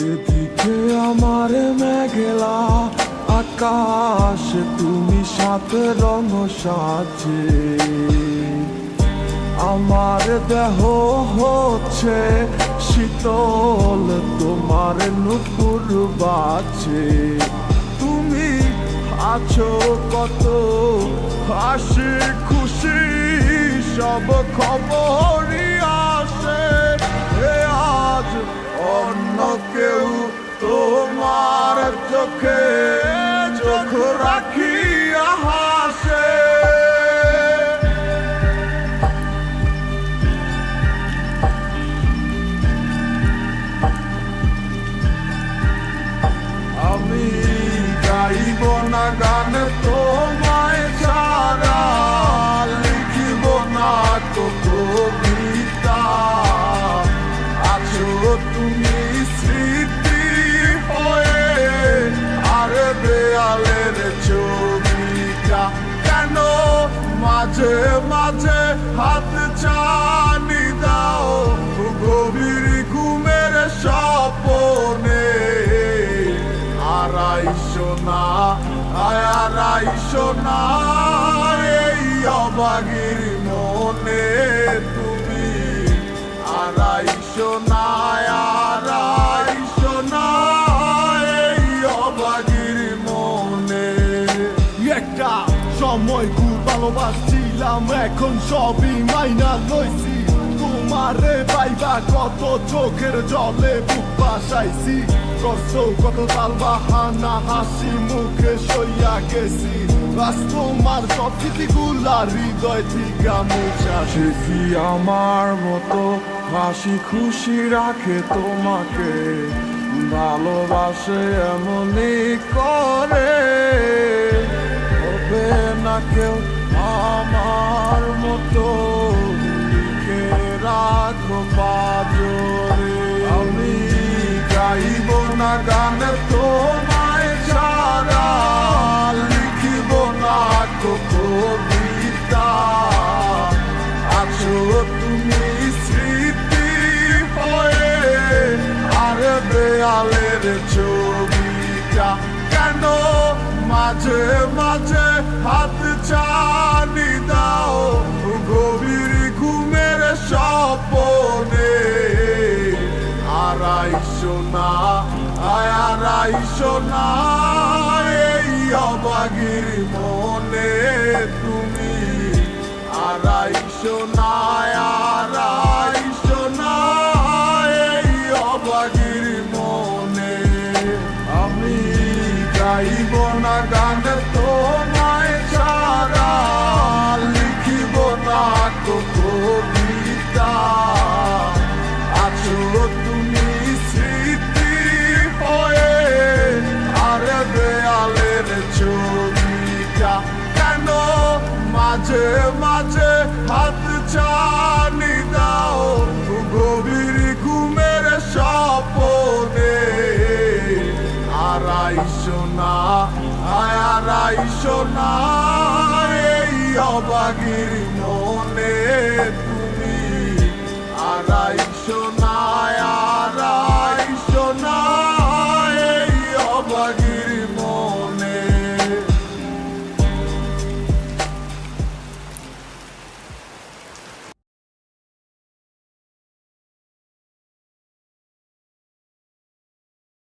এদিকে আমার মেঘলা আকাশ, তুমি সাত রঙ সাজে। আমার দেহ হচ্ছে শীতল, তোমার নুপুর বাজে। তুমি আছো কত হাসি খুশি, সব খবরই আসে। আজ অন্য কেউ তোমার চোখে চোখ রাখিয়া হাসে। আমি গাইব না গান তোমায় ছাড়া, লিখিব না তো কবিতা। আছো তুমি স্মৃতি হয়ে, আর দেয়ালের ছবিটা কেন মাঝে মাঝে হাত ছানি দাও, গভীর ঘুমের স্বপনে। আড়াইশো না আড়াইশো না এই অবাগির মনে তুমি। আড়াইশো না আড়াইশো না এই অবাগির মনে। একটা সময় খুব ভালোবাসছিলাম, এখন সবই মাইনা লইছি। তোমারে পাইবা কত চোখের জলে বুক বাসাইছি। করছো কত তাল বাহানা, হাসি মুখে সইয়া গেছি। বাস তোমার সব স্মৃতিগুলা হৃদয় থেকে মুছা। সে কি আমার মতো হাসি খুশি রাখে তোমাকে, ভালোবাসে এমনই করে। হবে না কেউ আমার মতো, লিখে রাখো পাজরে। আমি গাইব না গান তোমায় ছাড়া, লিখিব না তো কবিতা। আছো তুমি স্মৃতি হয়ে, আর দেয়ালের ছবিটা কেন মাঝে মাঝে হাত ছানি দাও, গভীর ঘুমের স্বপনে। আড়াইশো না আড়াইশো না এই অবাগির মনে তুমি। আড়াইশো না আড়াইশো না এই অবাগির মনে। আমি গাইব না গান তোমায় ছাড়া, লিখিব না তো কবিতা। আছো তুমি স্মৃতি হয়ে, আর দেয়ালের ছবিটা কেন মাঝে মাঝে হাত ছানি দাও, গভীর ঘুমের স্বপনে। আড়াইশো না আড়াইশো না এই অবাগির মনে তুমি। আড়াইশো